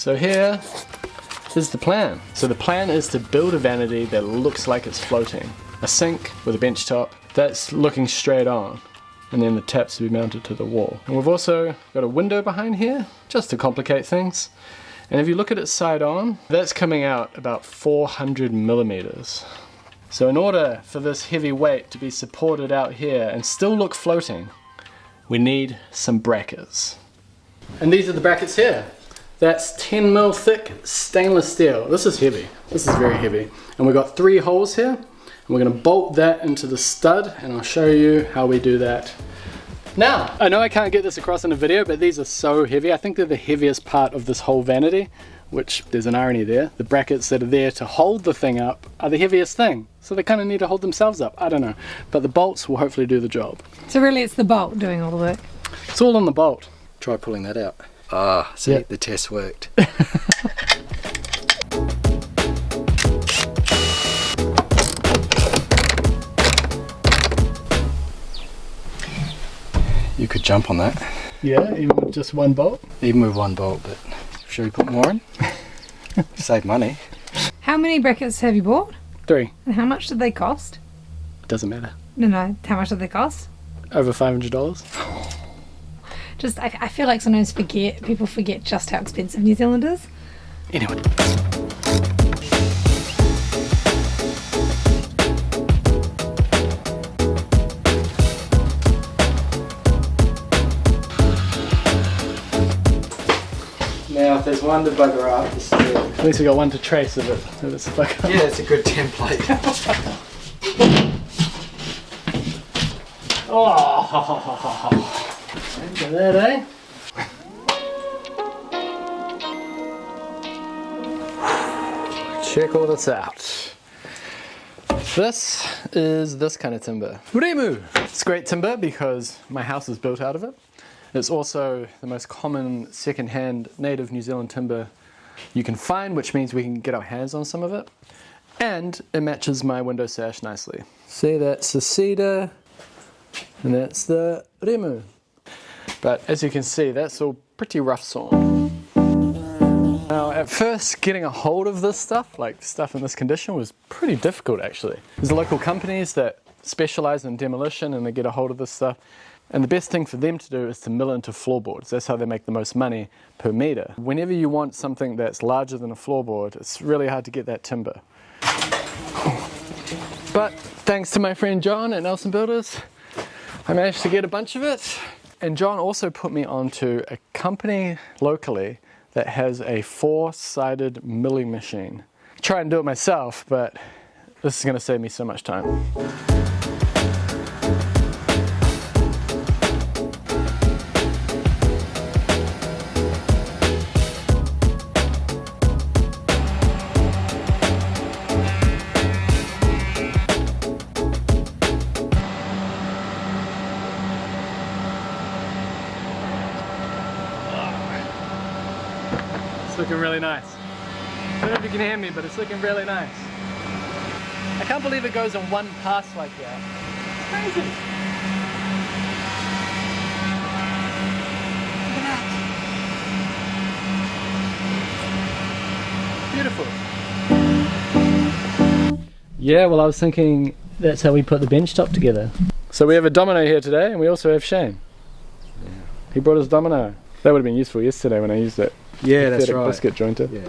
So here is the plan. So the plan is to build a vanity that looks like it's floating. A sink with a bench top that's looking straight on, and then the taps will be mounted to the wall. And we've also got a window behind here, just to complicate things. And if you look at it side on, that's coming out about 400 millimeters. So in order for this heavy weight to be supported out here and still look floating, we need some brackets. And these are the brackets here. That's 10 mil thick stainless steel. This is heavy. This is very heavy. And we've got 3 holes here. And we're going to bolt that into the stud, and I'll show you how we do that now. I know I can't get this across in a video, but these are so heavy. I think they're the heaviest part of this whole vanity, which there's an irony there. The brackets that are there to hold the thing up are the heaviest thing. So they kind of need to hold themselves up. I don't know. But the bolts will hopefully do the job. So really it's the bolt doing all the work? It's all on the bolt. Try pulling that out. Ah, see, yep. The test worked. You could jump on that. Yeah, even with just one bolt? Even with one bolt, but should we put more in? Save money. How many brackets have you bought? 3. And how much did they cost? Doesn't matter. No, how much did they cost? Over $500. Just, I feel like sometimes people forget just how expensive New Zealand is. Anyway. Now, if there's one to bugger up, it's at least we got one to trace of it. So it's a bugger up. Yeah, it's a good template. Oh, look at that, eh? Check all this out. This is this kind of timber. Remu! It's great timber because my house is built out of it. It's also the most common second-hand native New Zealand timber you can find, which means we can get our hands on some of it. And it matches my window sash nicely. See, that's the cedar, and that's the remu. But as you can see, that's all pretty rough sawn. Now, at first, getting a hold of this stuff, like stuff in this condition, was pretty difficult actually. There's local companies that specialize in demolition and they get a hold of this stuff. And the best thing for them to do is to mill into floorboards. That's how they make the most money per meter. Whenever you want something that's larger than a floorboard, it's really hard to get that timber. But thanks to my friend John at Nelson Builders, I managed to get a bunch of it. And John also put me onto a company locally that has a 4-sided milling machine. Try and do it myself, but this is going to save me so much time. It's looking really nice. I don't know if you can hear me, but it's looking really nice. I can't believe it goes in one pass like that. It's crazy. Look at that. Beautiful. Yeah, well I was thinking that's how we put the bench top together. So we have a domino here today, and we also have Shane. Yeah. He brought his domino. That would have been useful yesterday when I used it. Yeah, that's right. Biscuit jointer. Yeah.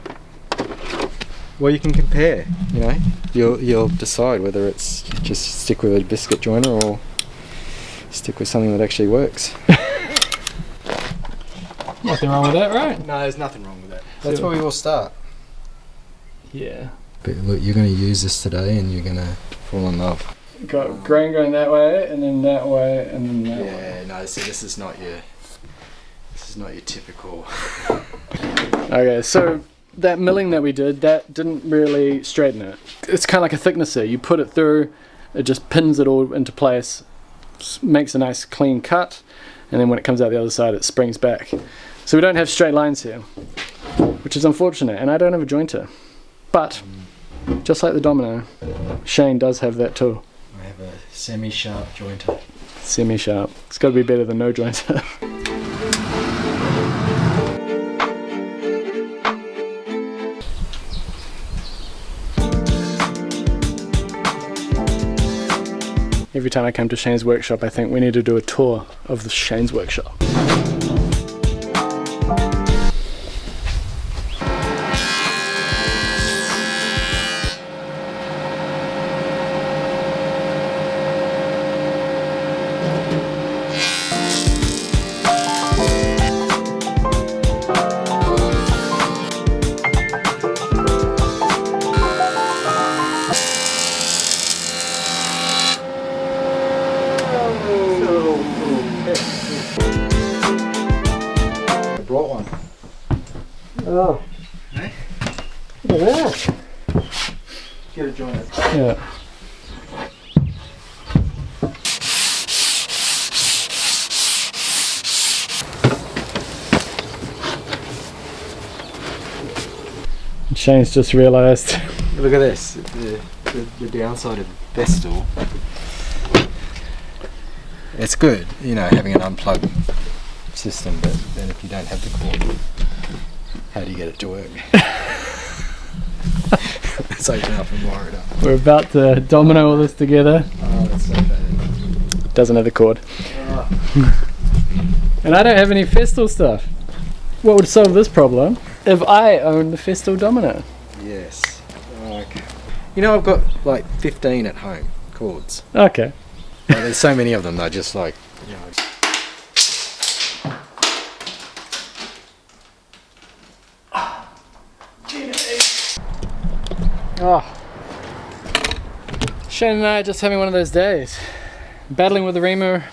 Well, you can compare, you know. You'll decide whether it's just stick with a biscuit joiner or stick with something that actually works. Nothing wrong with that, right? No, there's nothing wrong with that. That's where we all start. Yeah. But look, you're going to use this today and you're going to fall in love. Got grain going that way, and then that way, and then that way. Yeah, no, see, this is not your typical. Okay, so that milling that we did, that didn't really straighten it. It's kind of like a thicknesser. You put it through, it just pins it all into place, makes a nice clean cut, and then when it comes out the other side, it springs back. So we don't have straight lines here, which is unfortunate, and I don't have a jointer. But, just like the domino, Shane does have that too. I have a semi-sharp jointer. Semi-sharp. It's got to be better than no jointer. Every time I come to Shane's workshop, I think we need to do a tour of the Shane's workshop. Brought one. Oh. Hey? Look at that. Get it jointed. Yeah. Shane's just realised. Look at this. The downside of Vestal. It's good, you know, having an unplugged system, but then if you don't have the cord, how do you get it to work? Let's open up and wire it up. We're about to domino all this together. Oh, that's so bad. Doesn't have the cord. Oh. And I don't have any Festool stuff. What would solve this problem if I owned the Festool domino? Yes. Okay. You know, I've got like 15 at home cords. Okay. Like, there's so many of them, they're just like, you know. Oh. Shane and I are just having one of those days. Battling with the reamer,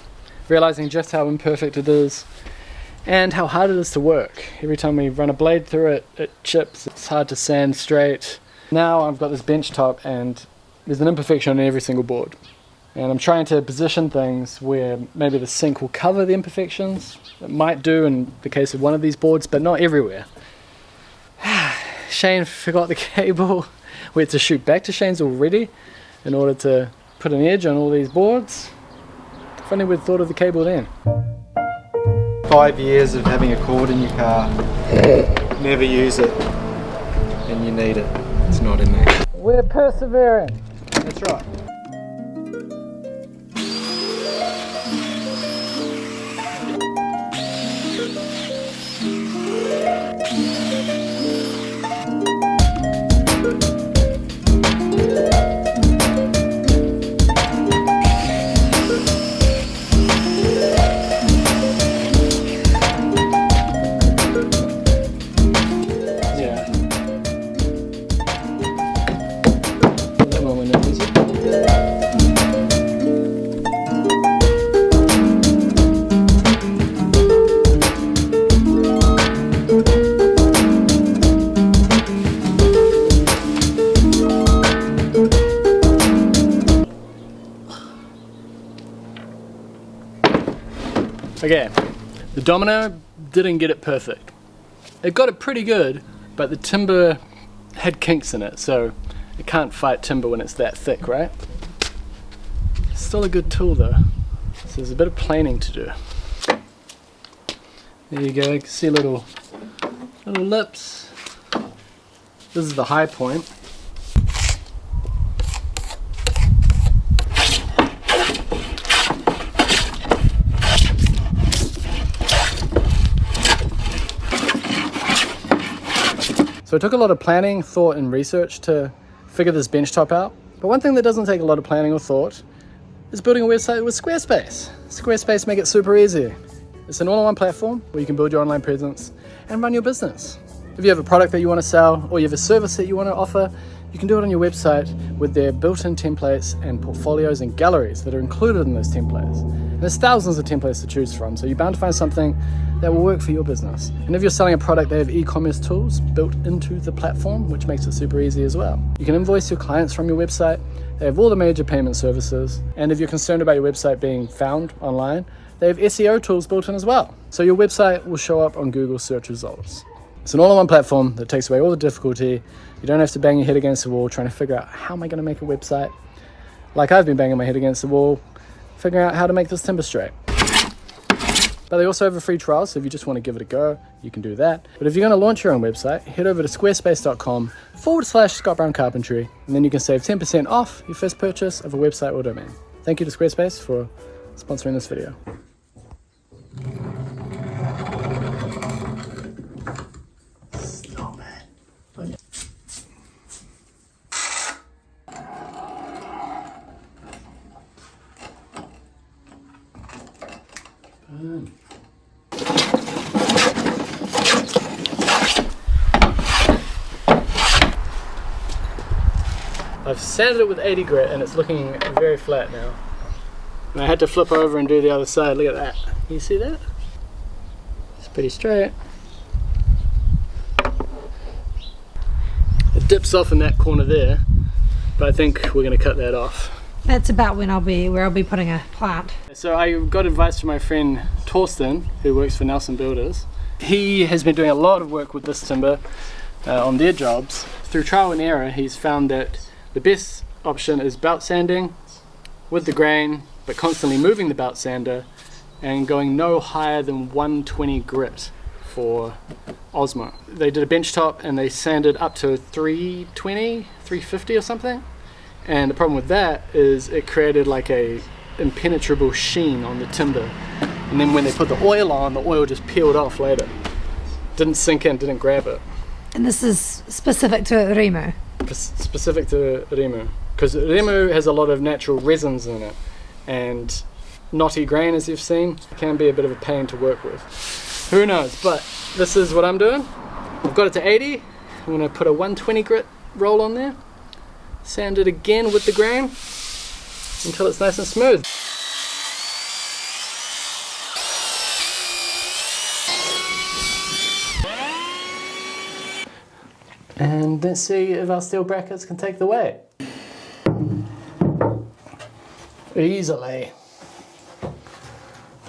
realizing just how imperfect it is, and how hard it is to work. Every time we run a blade through it, it chips, it's hard to sand straight. Now I've got this bench top and there's an imperfection on every single board. And I'm trying to position things where maybe the sink will cover the imperfections. It might do in the case of one of these boards, but not everywhere. Shane forgot the cable. We had to shoot back to Shane's already in order to put an edge on all these boards. If only we'd thought of the cable then. 5 years of having a cord in your car, never use it, and you need it. It's not in there. We're persevering. That's right. Okay, the domino didn't get it perfect. It got it pretty good, but the timber had kinks in it, so it can't fight timber when it's that thick, right? Still a good tool though. So there's a bit of planing to do. There you go, you can see little lips. This is the high point. So it took a lot of planning, thought and research to figure this bench top out. But one thing that doesn't take a lot of planning or thought is building a website with Squarespace. Squarespace make it super easy. It's an all-in-one platform where you can build your online presence and run your business. If you have a product that you want to sell or you have a service that you want to offer, you can do it on your website with their built-in templates and portfolios and galleries that are included in those templates. And there's thousands of templates to choose from, so you're bound to find something that will work for your business. And if you're selling a product, they have e-commerce tools built into the platform, which makes it super easy as well. You can invoice your clients from your website. They have all the major payment services. And if you're concerned about your website being found online, they have SEO tools built in as well. So your website will show up on Google search results. It's an all-in-one platform that takes away all the difficulty. You don't have to bang your head against the wall trying to figure out how am I going to make a website. Like I've been banging my head against the wall, figuring out how to make this timber straight. But they also have a free trial, so if you just want to give it a go, you can do that. But if you're going to launch your own website, head over to squarespace.com/Scott Brown Carpentry, and then you can save 10% off your first purchase of a website or domain. thank you to Squarespace for sponsoring this video. I've sanded it with 80 grit and it's looking very flat now. And I had to flip over and do the other side. Look at that. You see that? It's pretty straight. It dips off in that corner there, but I think we're going to cut that off. That's about when I'll be putting a plant. So I got advice from my friend Torsten, who works for Nelson Builders. He has been doing a lot of work with this timber on their jobs. Through trial and error, he's found that the best option is belt sanding with the grain, but constantly moving the belt sander and going no higher than 120 grit for Osmo. They did a bench top and they sanded up to 320, 350 or something. And the problem with that is it created like a impenetrable sheen on the timber. And then when they put the oil on, the oil just peeled off later. Didn't sink in, didn't grab it. And this is specific to Remu? Specific to Remu. Because Remu has a lot of natural resins in it. And knotty grain, as you've seen, can be a bit of a pain to work with. Who knows, but this is what I'm doing. I've got it to 80. I'm going to put a 120 grit roll on there. Sand it again with the grain until it's nice and smooth. And let's see if our steel brackets can take the weight. Easily.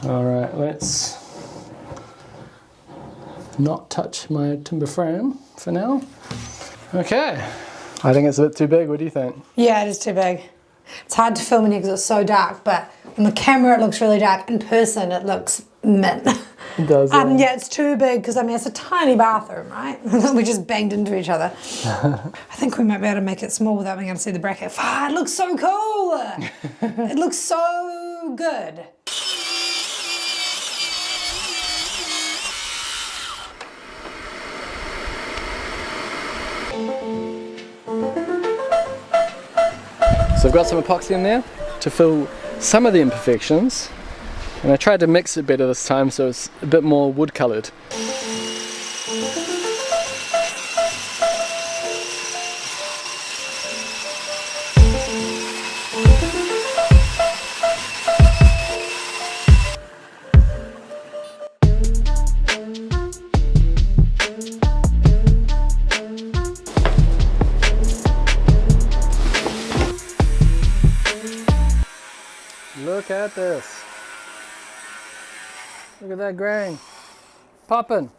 Alright, let's not touch my timber frame for now. Okay. I think it's a bit too big. What do you think? Yeah, it is too big. It's hard to film in here because it's so dark, but on the camera it looks really dark. In person it looks mint. It does. Yeah, it's too big because I mean it's a tiny bathroom, right? We just banged into each other. I think we might be able to make it small without being able to see the bracket. It looks so cool. It looks so good. So I've got some epoxy in there to fill some of the imperfections, and I tried to mix it better this time so it's a bit more wood coloured. Look at this. Look at that grain. Popping.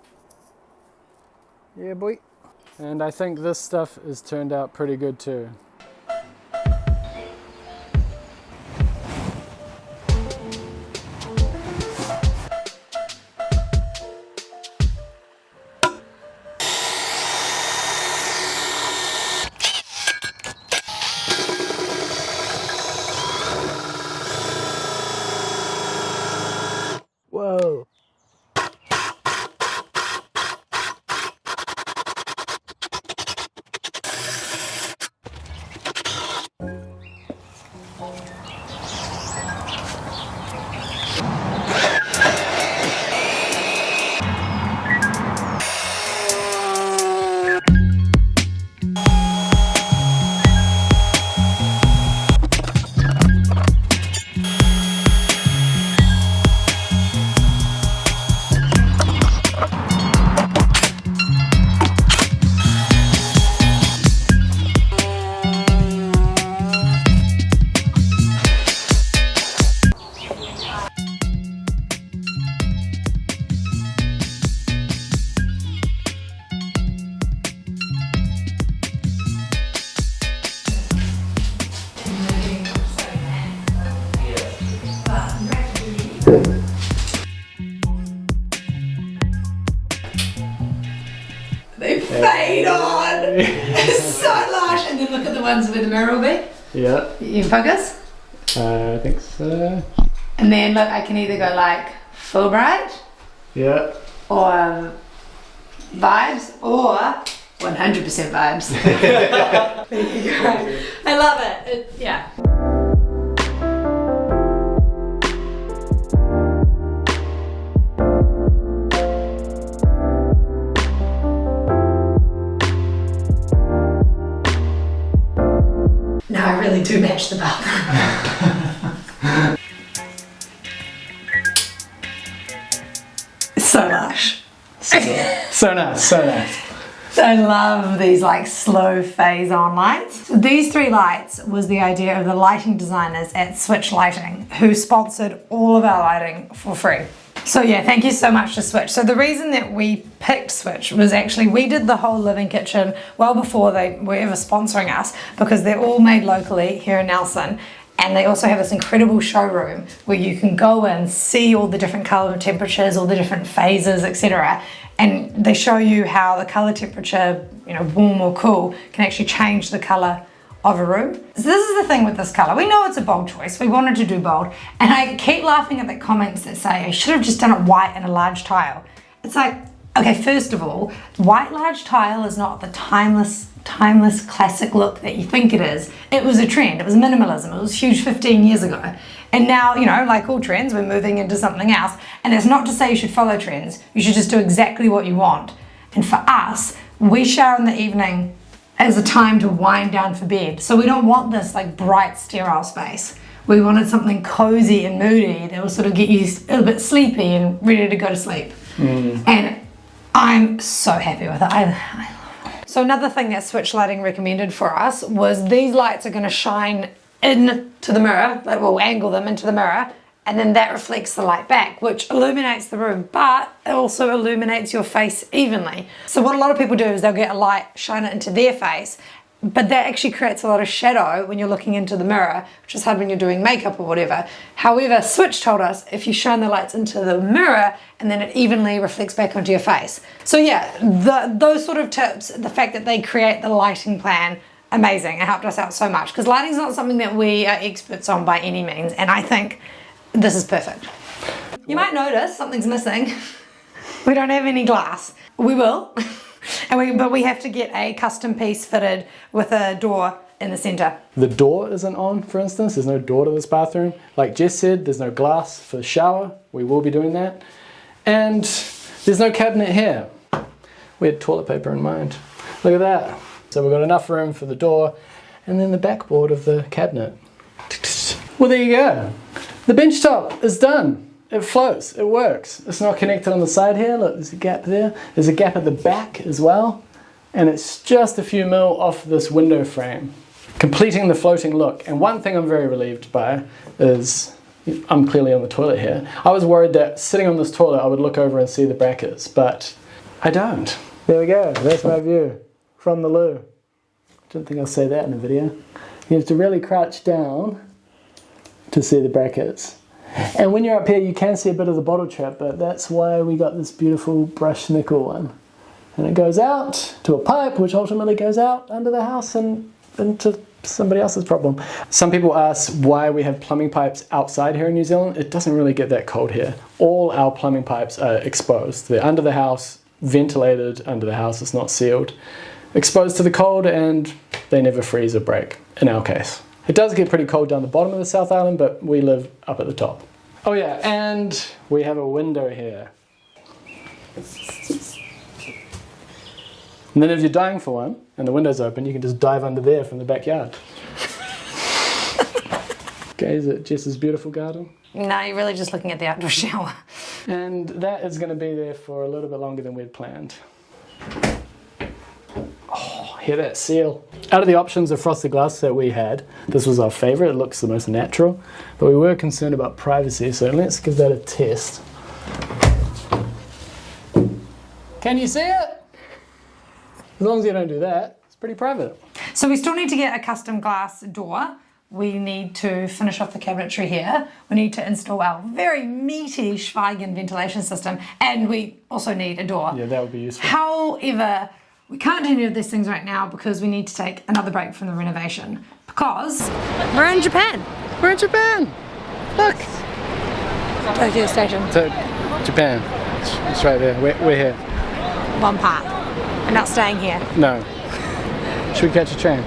Yeah, boy. And I think this stuff has turned out pretty good too. Whoa. They fade on. It's so large. And then look at the ones where the mirror will be. Yeah. You focus? I think so. And then look, I can either go like full bright, Yeah. or vibes, or 100% vibes. There you go. I love it. Yeah. No, I really do match the bathroom. So lush. So nice, so nice. I love these like slow phase on lights. So these 3 lights was the idea of the lighting designers at Switch Lighting, who sponsored all of our lighting for free. So yeah, thank you so much to Switch. So the reason that we picked Switch was actually we did the whole living kitchen well before they were ever sponsoring us, because they're all made locally here in Nelson. And they also have this incredible showroom where you can go and see all the different color temperatures, all the different phases, etc. And they show you how the color temperature, you know, warm or cool, can actually change the color of a room. So this is the thing with this color. We know it's a bold choice. We wanted to do bold. And I keep laughing at the comments that say, I should have just done it white and a large tile. It's like, okay, first of all, white large tile is not the timeless classic look that you think it is. It was a trend. It was minimalism. It was huge 15 years ago. And now, you know, like all trends, we're moving into something else. And it's not to say you should follow trends. You should just do exactly what you want. And for us, we shower in the evening as a time to wind down for bed. So we don't want this like bright, sterile space. We wanted something cozy and moody that will sort of get you a little bit sleepy and ready to go to sleep. And I'm so happy with it. I love it. So another thing that Switch Lighting recommended for us was these lights are going to shine into the mirror, like we'll angle them into the mirror, and then that reflects the light back, which illuminates the room, but it also illuminates your face evenly. So what a lot of people do is they'll get a light, shine it into their face, but that actually creates a lot of shadow when you're looking into the mirror, which is hard when you're doing makeup or whatever. However, Switch told us if you shine the lights into the mirror and then it evenly reflects back onto your face. So yeah, those sort of tips, the fact that they create the lighting plan, amazing. It helped us out so much, because lighting is not something that we are experts on by any means, and I think this is perfect. You might notice something's missing. We don't have any glass. We will. But we have to get a custom piece fitted with a door in the center. The door isn't on, for instance. There's no door to this bathroom. Like Jess said, there's no glass for the shower. We will be doing that. And there's no cabinet here. We had toilet paper in mind. Look at that. So we've got enough room for the door and then the backboard of the cabinet. Well, there you go. The bench top is done. It floats, it works. It's not connected on the side here. Look, there's a gap there. There's a gap at the back as well. And it's just a few mil off this window frame, completing the floating look. And one thing I'm very relieved by is, I'm clearly on the toilet here. I was worried that sitting on this toilet I would look over and see the brackets, but I don't. There we go, that's my view from the loo. Didn't think I'll say that in a video. You have to really crouch down to see the brackets. And when you're up here you can see a bit of the bottle trap, but that's why we got this beautiful brushed nickel one. And it goes out to a pipe, which ultimately goes out under the house and into somebody else's problem. Some people ask why we have plumbing pipes outside here in New Zealand. It doesn't really get that cold here. All our plumbing pipes are exposed. They're under the house, ventilated under the house, it's not sealed. Exposed to the cold, and they never freeze or break, in our case. It does get pretty cold down the bottom of the South Island, but we live up at the top. Oh yeah, and we have a window here. And then if you're dying for one, and the window's open, you can just dive under there from the backyard. Gaze at Jess's beautiful garden. No, you're really just looking at the outdoor shower. And that is going to be there for a little bit longer than we'd planned. Oh, hear that seal. Out of the options of frosted glass that we had, this was our favourite. It looks the most natural. But we were concerned about privacy, so let's give that a test. Can you see it? As long as you don't do that, it's pretty private. So we still need to get a custom glass door. We need to finish off the cabinetry here. We need to install our very meaty Schweigen ventilation system, and we also need a door. Yeah, that would be useful. However, we can't do any of these things right now because we need to take another break from the renovation, because we're in Japan. We're in Japan! Look! Tokyo Station. So, Japan. It's right there. We're here. One part. We're not staying here. No. Should we catch a train?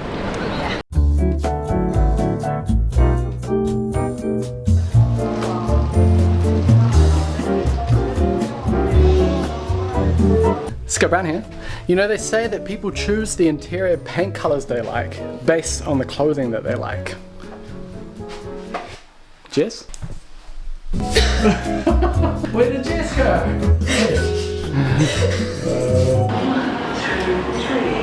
Scott Brown here. You know, they say that people choose the interior paint colors they like based on the clothing that they like. Jess? Where did Jess go? 1, 2, 3.